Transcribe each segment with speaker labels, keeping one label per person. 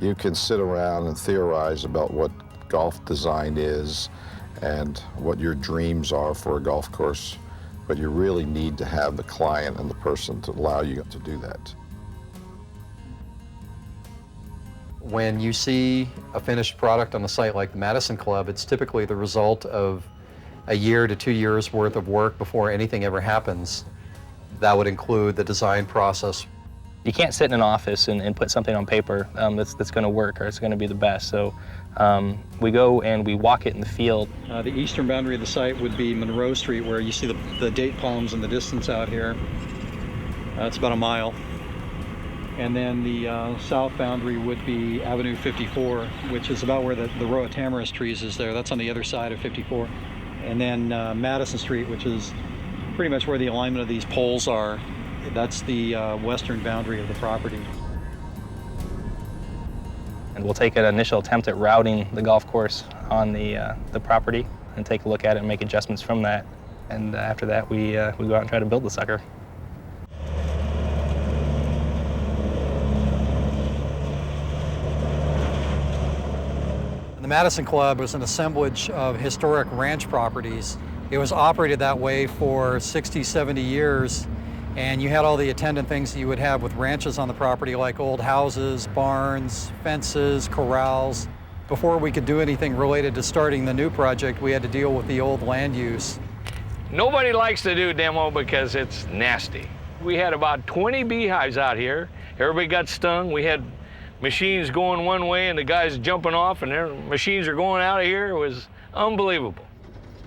Speaker 1: You can sit around and theorize about what golf design is and what your dreams are for a golf course, but you really need to have the client and the person to allow you to do that.
Speaker 2: When you see a finished product on a site like the Madison Club, it's typically the result of a year to 2 years worth of work before anything ever happens. That would include the design process.
Speaker 3: You can't sit in an office and put something on paper that's going to work or it's going to be the best. So we go and we walk it in the field.
Speaker 2: The eastern boundary of the site would be Monroe Street, where you see the date palms in the distance out here. It's about a mile. And then the south boundary would be Avenue 54, which is about where the row of tamarisk trees is there. That's on the other side of 54. And then Madison Street, which is pretty much where the alignment of these poles are. That's the western boundary of the property.
Speaker 3: And we'll take an initial attempt at routing the golf course on the property and take a look at it and make adjustments from that. And after that, we go out and try to build the sucker.
Speaker 2: The Madison Club was an assemblage of historic ranch properties. It was operated that way for 60, 70 years. And you had all the attendant things that you would have with ranches on the property, like old houses, barns, fences, corrals. Before we could do anything related to starting the new project, we had to deal with the old land use.
Speaker 4: Nobody likes to do demo because it's nasty. We had about 20 beehives out here. Everybody got stung. We had machines going one way and the guys jumping off, and their machines are going out of here. It was unbelievable.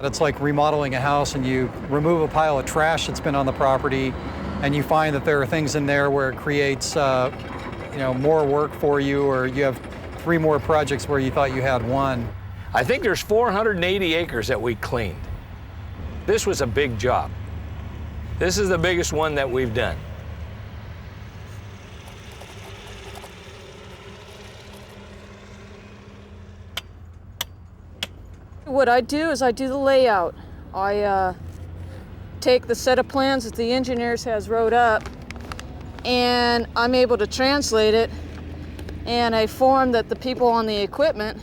Speaker 2: It's like remodeling a house, and you remove a pile of trash that's been on the property, and you find that there are things in there where it creates more work for you, or you have 3 more projects where you thought you had 1.
Speaker 4: I think there's 480 acres that we cleaned. This was a big job. This is the biggest one that we've done.
Speaker 5: What I do is I do the layout. I take the set of plans that the engineers has wrote up, and I'm able to translate it in a form that the people on the equipment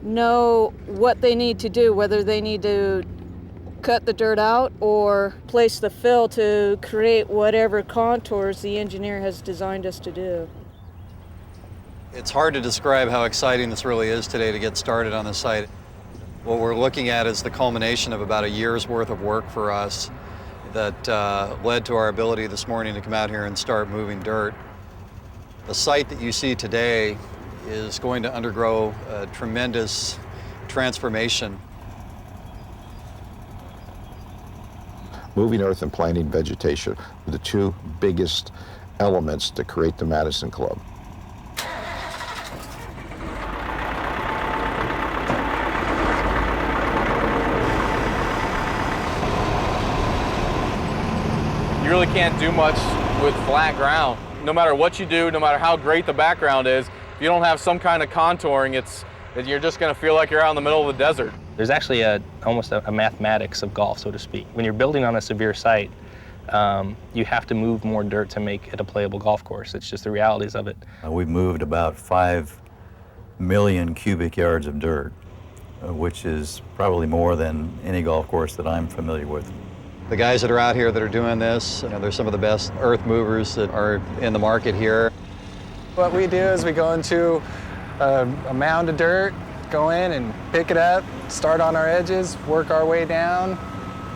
Speaker 5: know what they need to do, whether they need to cut the dirt out or place the fill to create whatever contours the engineer has designed us to do.
Speaker 2: It's hard to describe how exciting this really is today to get started on the site. What we're looking at is the culmination of about a year's worth of work for us that led to our ability this morning to come out here and start moving dirt. The site that you see today is going to undergo a tremendous transformation.
Speaker 1: Moving earth and planting vegetation are the 2 biggest elements to create the Madison Club.
Speaker 6: You really can't do much with flat ground. No matter what you do, no matter how great the background is, if you don't have some kind of contouring, you're just going to feel like you're out in the middle of the desert.
Speaker 3: There's actually almost a mathematics of golf, so to speak. When you're building on a severe site, you have to move more dirt to make it a playable golf course. It's just the realities of it.
Speaker 7: We've moved about 5 million cubic yards of dirt, which is probably more than any golf course that I'm familiar with.
Speaker 2: The guys that are out here that are doing this, they're some of the best earth movers that are in the market here.
Speaker 8: What we do is we go into a mound of dirt, go in and pick it up, start on our edges, work our way down,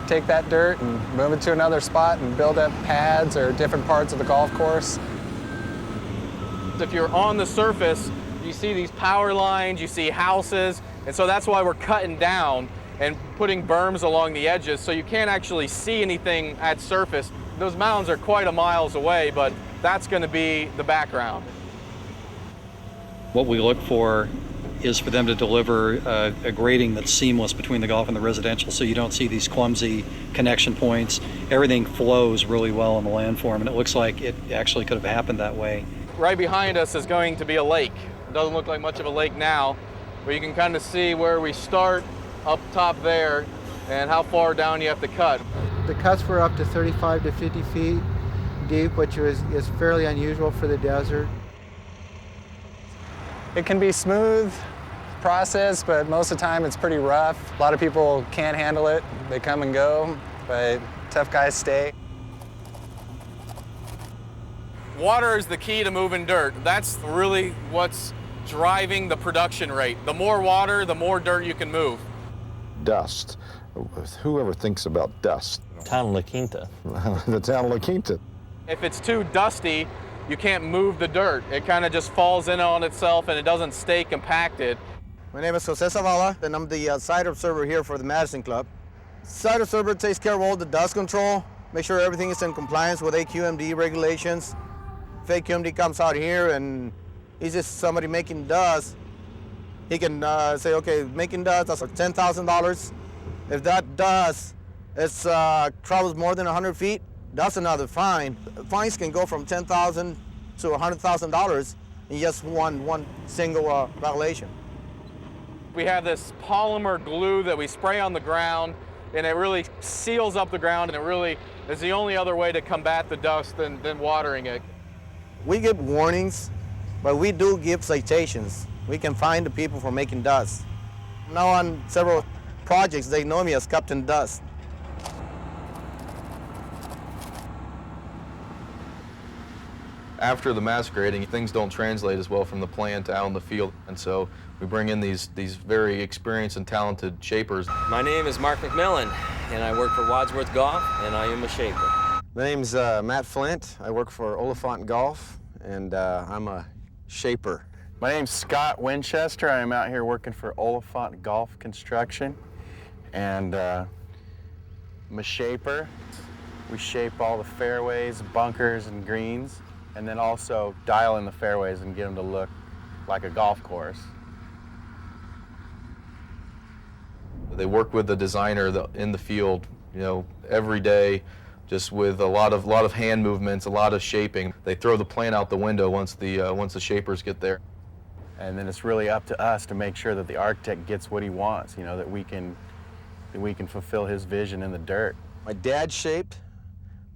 Speaker 8: take that dirt and move it to another spot and build up pads or different parts of the golf course.
Speaker 6: If you're on the surface, you see these power lines, you see houses, and so that's why we're cutting down and putting berms along the edges so you can't actually see anything at surface. Those mounds are quite a miles away, but that's going to be the background.
Speaker 2: What we look for is for them to deliver a grading that's seamless between the golf and the residential, so you don't see these clumsy connection points. Everything flows really well in the landform, and it looks like it actually could have happened that way.
Speaker 6: Right behind us is going to be a lake. It doesn't look like much of a lake now, but you can kind of see where we start up top there and how far down you have to cut.
Speaker 9: The cuts were up to 35 to 50 feet deep, which is fairly unusual for the desert.
Speaker 8: It can be smooth process, but most of the time it's pretty rough. A lot of people can't handle it. They come and go, but tough guys stay.
Speaker 6: Water is the key to moving dirt. That's really what's driving the production rate. The more water, the more dirt you can move.
Speaker 1: Dust. Whoever thinks about dust?
Speaker 10: Town of La Quinta.
Speaker 1: The town of La Quinta.
Speaker 6: If it's too dusty, you can't move the dirt. It kind of just falls in on itself and it doesn't stay compacted.
Speaker 11: My name is Jose Zavala, and I'm the site observer here for the Madison Club. Site observer takes care of all the dust control, make sure everything is in compliance with AQMD regulations. If AQMD comes out here and he's just somebody making dust, he can say, okay, making dust, that's like $10,000. If that dust travels more than 100 feet, that's another fine. Fines can go from $10,000 to $100,000 in just one single violation.
Speaker 6: We have this polymer glue that we spray on the ground, and it really seals up the ground, and it really is the only other way to combat the dust than watering it.
Speaker 11: We give warnings, but we do give citations. We can find the people for making dust. Now on several projects, they know me as Captain Dust.
Speaker 12: After the mass grading, things don't translate as well from the plant out in the field, and so we bring in these very experienced and talented shapers.
Speaker 10: My name is Mark McMillan, and I work for Wadsworth Golf, and I am a shaper.
Speaker 11: My name's Matt Flint. I work for Oliphant Golf, and I'm a shaper.
Speaker 13: My name's Scott Winchester. I'm out here working for Oliphant Golf Construction, and I'm a shaper. We shape all the fairways, bunkers, and greens, and then also dial in the fairways and get them to look like a golf course.
Speaker 12: They work with the designer in the field, every day, just with a lot of hand movements, a lot of shaping. They throw the plan out the window once the shapers get there.
Speaker 13: And then it's really up to us to make sure that the architect gets what he wants, that we can fulfill his vision in the dirt.
Speaker 11: My dad shaped,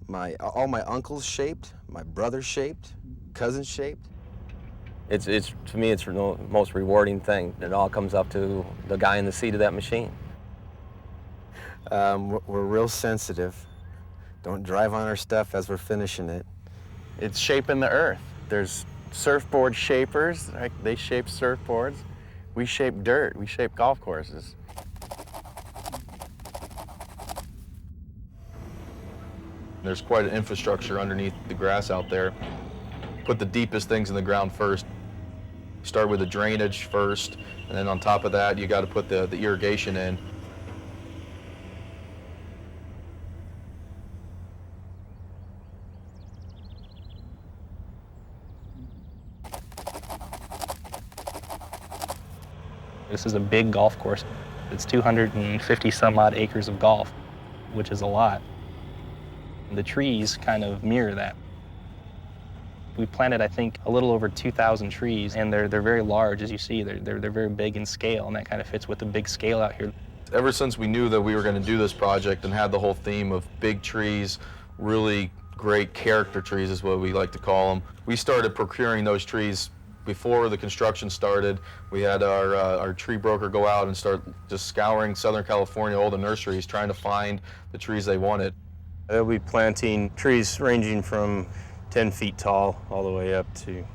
Speaker 11: all my uncles shaped, my brother shaped, cousins shaped.
Speaker 10: It's to me, it's the most rewarding thing. It all comes up to the guy in the seat of that machine.
Speaker 11: We're real sensitive. Don't drive on our stuff as we're finishing it.
Speaker 13: It's shaping the earth. There's surfboard shapers, right? They shape surfboards. We shape dirt, we shape golf courses.
Speaker 12: There's quite an infrastructure underneath the grass out there. Put the deepest things in the ground first. Start with the drainage first, and then on top of that, you got to put the irrigation in.
Speaker 3: This is a big golf course. It's 250 some odd acres of golf, which is a lot. The trees kind of mirror that. We planted, I think, a little over 2,000 trees, and they're very large, as you see. They're very big in scale, and that kind of fits with the big scale out here.
Speaker 12: Ever since we knew that we were going to do this project and had the whole theme of big trees, really great character trees is what we like to call them, we started procuring those trees before the construction started. We had our tree broker go out and start just scouring Southern California, all the nurseries, trying to find the trees they wanted.
Speaker 14: They'll be planting trees ranging from 10 feet tall all the way up to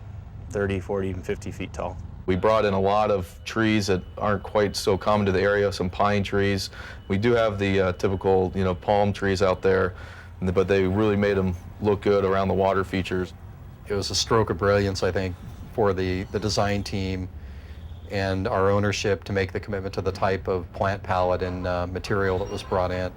Speaker 14: 30, 40, even 50 feet tall.
Speaker 12: We brought in a lot of trees that aren't quite so common to the area, some pine trees. We do have the typical, palm trees out there, but they really made them look good around the water features.
Speaker 15: It was a stroke of brilliance, I think, for the design team and our ownership to make the commitment to the type of plant palette and material that was brought in.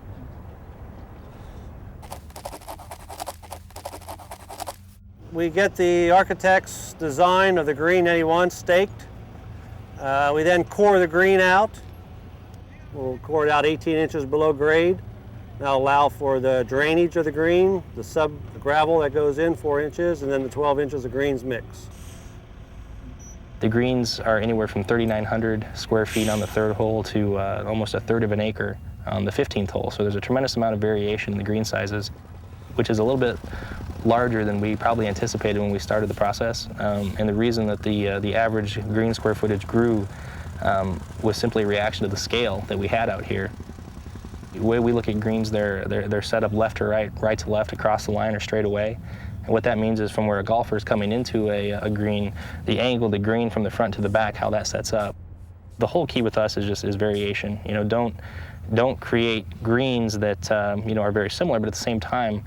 Speaker 16: We get the architect's design of the green that he wants staked. We then core the green out. We'll core it out 18 inches below grade. That'll allow for the drainage of the green, the gravel that goes in 4 inches, and then the 12 inches of greens mix.
Speaker 3: The greens are anywhere from 3,900 square feet on the third hole to almost a third of an acre on the 15th hole. So there's a tremendous amount of variation in the green sizes, which is a little bit larger than we probably anticipated when we started the process. And the reason that the average green square footage grew was simply a reaction to the scale that we had out here. The way we look at greens, they're set up left to right, right to left, across the line or straight away. And what that means is from where a golfer is coming into a green, the angle of the green from the front to the back, how that sets up. The whole key with us is variation. You know, don't create greens that you know, are very similar, but at the same time,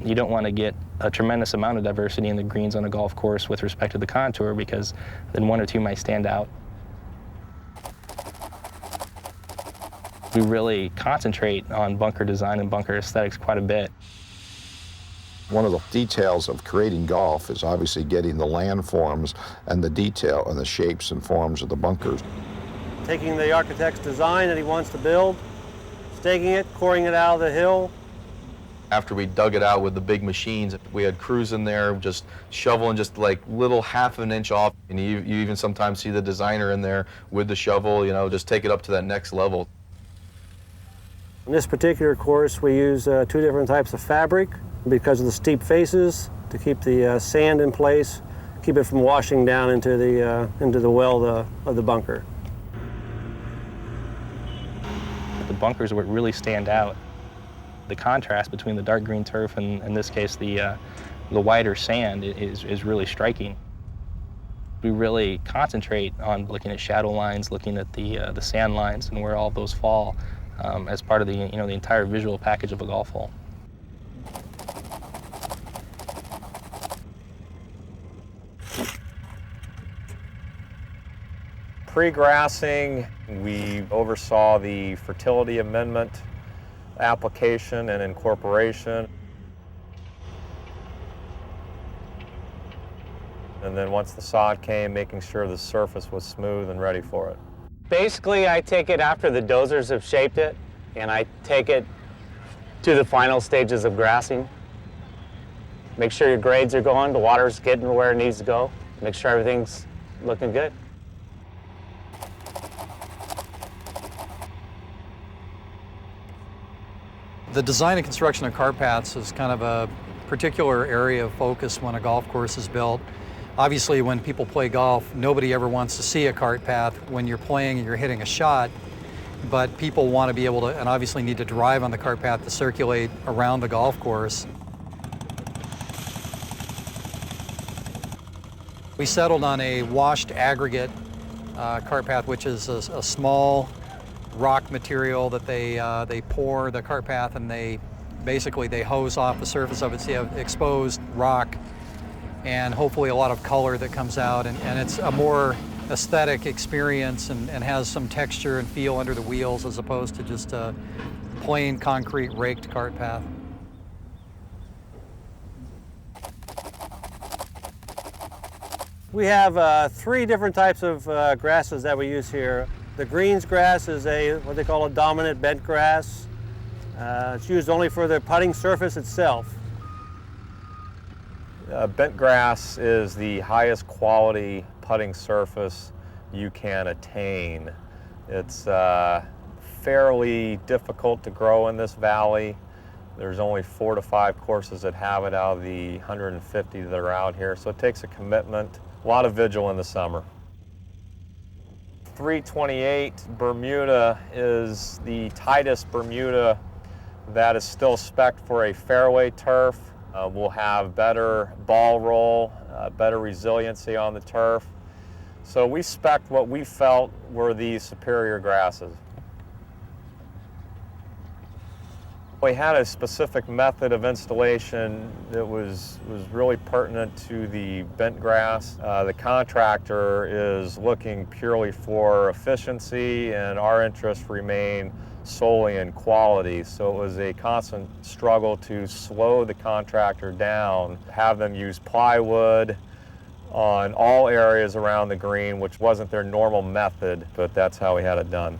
Speaker 3: you don't want to get a tremendous amount of diversity in the greens on a golf course with respect to the contour, because then one or two might stand out. We really concentrate on bunker design and bunker aesthetics quite a bit.
Speaker 1: One of the details of creating golf is obviously getting the landforms and the detail and the shapes and forms of the bunkers.
Speaker 16: Taking the architect's design that he wants to build, staking it, coring it out of the hill.
Speaker 12: After we dug it out with the big machines, we had crews in there just shoveling just like little half an inch off. And you even sometimes see the designer in there with the shovel, you know, just take it up to that next level.
Speaker 16: In this particular course, we use 2 different types of fabric because of the steep faces to keep the sand in place, keep it from washing down into the well of the bunker.
Speaker 3: The bunkers are what really stand out. The contrast between the dark green turf and, in this case, the whiter sand is really striking. We really concentrate on looking at shadow lines, looking at the sand lines and where all those fall as part of the entire visual package of a golf hole.
Speaker 17: Pre-grassing, we oversaw the fertility amendment application and incorporation. And then once the sod came, making sure the surface was smooth and ready for it.
Speaker 18: Basically, I take it after the dozers have shaped it, and I take it to the final stages of grassing. Make sure your grades are going, the water's getting where it needs to go. Make sure everything's looking good.
Speaker 15: The design and construction of cart paths is kind of a particular area of focus when a golf course is built. Obviously, when people play golf, nobody ever wants to see a cart path when you're playing and you're hitting a shot, but people want to be able to, and obviously need to drive on the cart path to circulate around the golf course. We settled on a washed aggregate cart path, which is a small rock material that they pour the cart path, and they hose off the surface of it, so you have exposed rock and hopefully a lot of color that comes out, and it's a more aesthetic experience and has some texture and feel under the wheels as opposed to just a plain concrete raked cart path.
Speaker 16: We have 3 different types of grasses that we use here. The greens grass is what they call a dominant bent grass. It's used only for the putting surface itself.
Speaker 17: Bent grass is the highest quality putting surface you can attain. It's fairly difficult to grow in this valley. There's only 4 to 5 courses that have it out of the 150 that are out here, so it takes a commitment, a lot of vigil in the summer. 328 Bermuda is the tightest Bermuda that is still spec'd for a fairway turf. We'll have better ball roll, better resiliency on the turf. So we spec'd what we felt were the superior grasses. We had a specific method of installation that was really pertinent to the bent grass. The contractor is looking purely for efficiency, and our interests remain solely in quality. So it was a constant struggle to slow the contractor down, have them use plywood on all areas around the green, which wasn't their normal method, but that's how we had it done.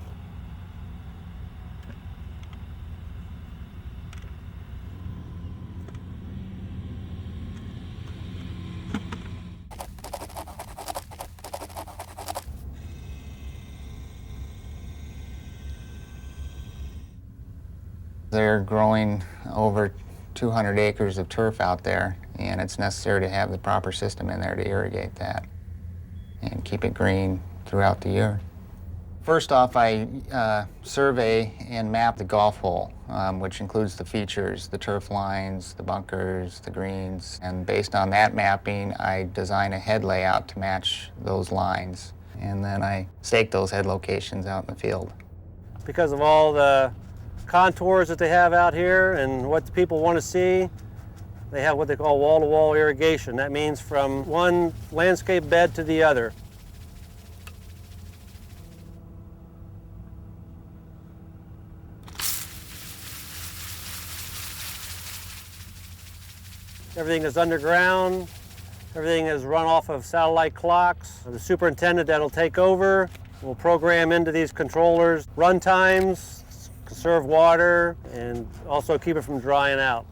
Speaker 18: They're growing over
Speaker 19: 200 acres of turf out there, and it's necessary to have the proper system in there to irrigate that and keep it green throughout the year. First off, I survey and map the golf hole, which includes the features, the turf lines, the bunkers, the greens, and based on that mapping, I design a head layout to match those lines, and then I stake those head locations out in the field.
Speaker 16: Because of all the contours that they have out here and what the people want to see, they have what they call wall-to-wall irrigation. That means from one landscape bed to the other. Everything is underground. Everything is run off of satellite clocks. The superintendent that'll take over will program into these controllers run times, conserve water, and also keep it from drying out.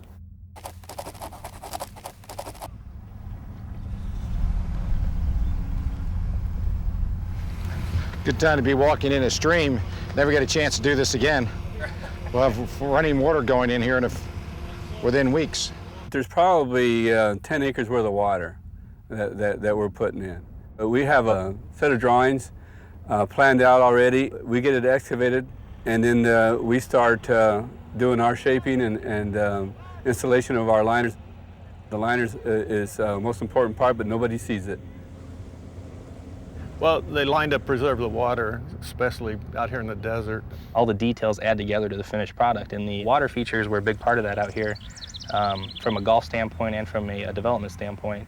Speaker 20: Good time to be walking in a stream. Never get a chance to do this again. We'll have running water going in here within weeks.
Speaker 21: There's probably 10 acres worth of water that we're putting in. We have a set of drawings planned out already. We get it excavated, and then we start doing our shaping and installation of our liners. The liners is the most important part, but nobody sees it.
Speaker 22: Well, they lined up preserve the water, especially out here in the desert.
Speaker 3: All the details add together to the finished product, and the water features were a big part of that out here, from a golf standpoint and from a development standpoint.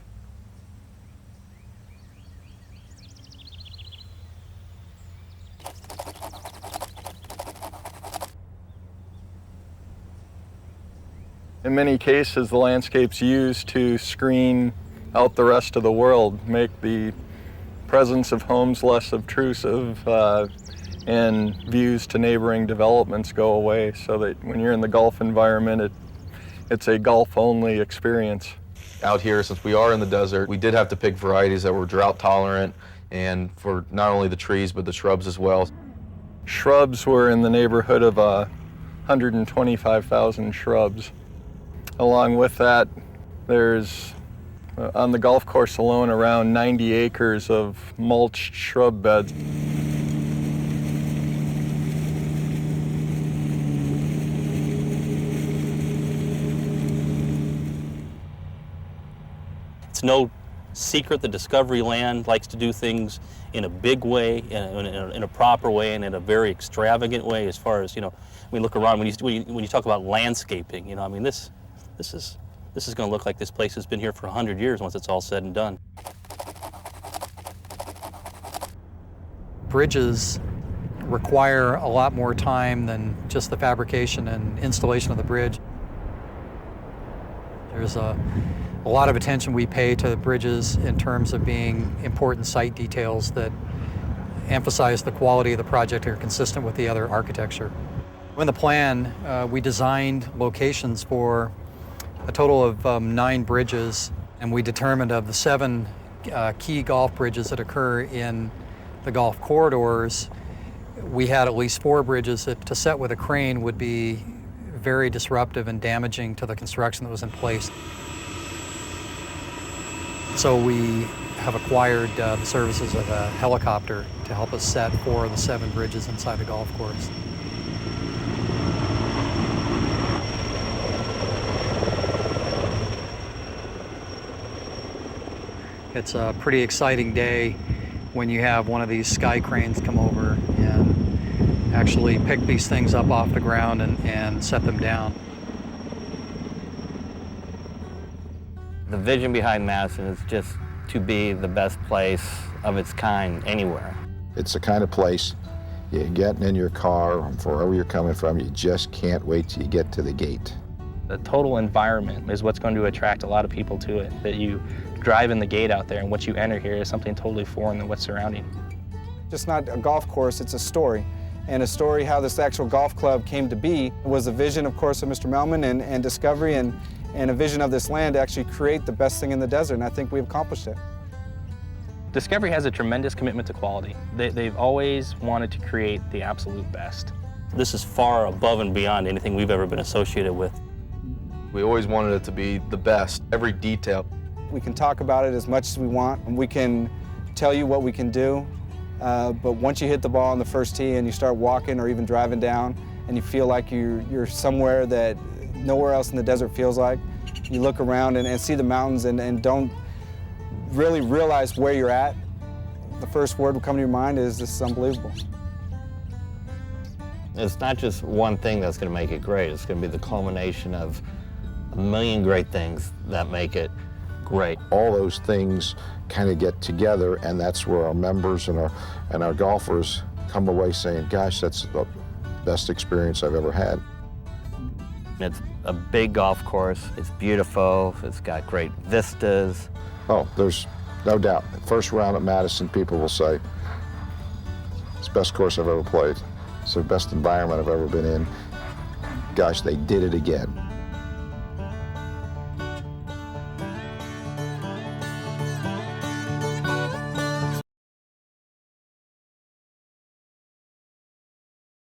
Speaker 23: In many cases, the landscape's used to screen out the rest of the world, make the presence of homes less obtrusive, and views to neighboring developments go away, so that when you're in the golf environment, it's a golf-only experience.
Speaker 12: Out here, since we are in the desert, we did have to pick varieties that were drought tolerant and for not only the trees but the shrubs as well.
Speaker 23: Shrubs were in the neighborhood of 125,000 shrubs. Along with that, there's on the golf course alone around 90 acres of mulched shrub beds.
Speaker 24: It's no secret that Discovery Land likes to do things in a big way, in a proper way, and in a very extravagant way. As far as, you know, we look around when you talk about landscaping. You know, I mean, this is going to look like this place has been here for 100 years once it's all said and done.
Speaker 15: Bridges require a lot more time than just the fabrication and installation of the bridge. There's a lot of attention we pay to bridges in terms of being important site details that emphasize the quality of the project and are consistent with the other architecture. In the plan, we designed locations for a total of 9 bridges, and we determined of the 7 key golf bridges that occur in the golf corridors, we had at least 4 bridges that to set with a crane would be very disruptive and damaging to the construction that was in place. So we have acquired the services of a helicopter to help us set 4 of the 7 bridges inside the golf course. It's a pretty exciting day when you have one of these sky cranes come over and actually pick these things up off the ground and set them down.
Speaker 18: The vision behind Madison is just to be the best place of its kind anywhere.
Speaker 1: It's the kind of place you're getting in your car from wherever you're coming from, you just can't wait till you get to the gate.
Speaker 3: The total environment is what's going to attract a lot of people to it, that you drive in the gate out there and what you enter here is something totally foreign than what's surrounding.
Speaker 8: Just not a golf course, it's a story. And a story how this actual golf club came to be was a vision, of course, of Mr. Melman and Discovery and a vision of this land to actually create the best thing in the desert, and I think we've accomplished it.
Speaker 3: Discovery has a tremendous commitment to quality. They've always wanted to create the absolute best.
Speaker 24: This is far above and beyond anything we've ever been associated with.
Speaker 12: We always wanted it to be the best, every detail.
Speaker 2: We can talk about it as much as we want, and we can tell you what we can do, but once you hit the ball on the first tee and you start walking or even driving down and you feel like you're somewhere that nowhere else in the desert feels like, you look around and see the mountains and don't really realize where you're at, the first word will come to your mind is, this is unbelievable.
Speaker 4: It's not just one thing that's going to make it great. It's going to be the culmination of a million great things that make it great.
Speaker 1: All those things kind of get together, and that's where our members and our golfers come away saying, gosh, that's the best experience I've ever had.
Speaker 4: It's a big golf course. It's beautiful. It's got great vistas.
Speaker 1: Oh, there's no doubt. First round at Madison, people will say, it's the best course I've ever played. It's the best environment I've ever been in. Gosh, they did it again.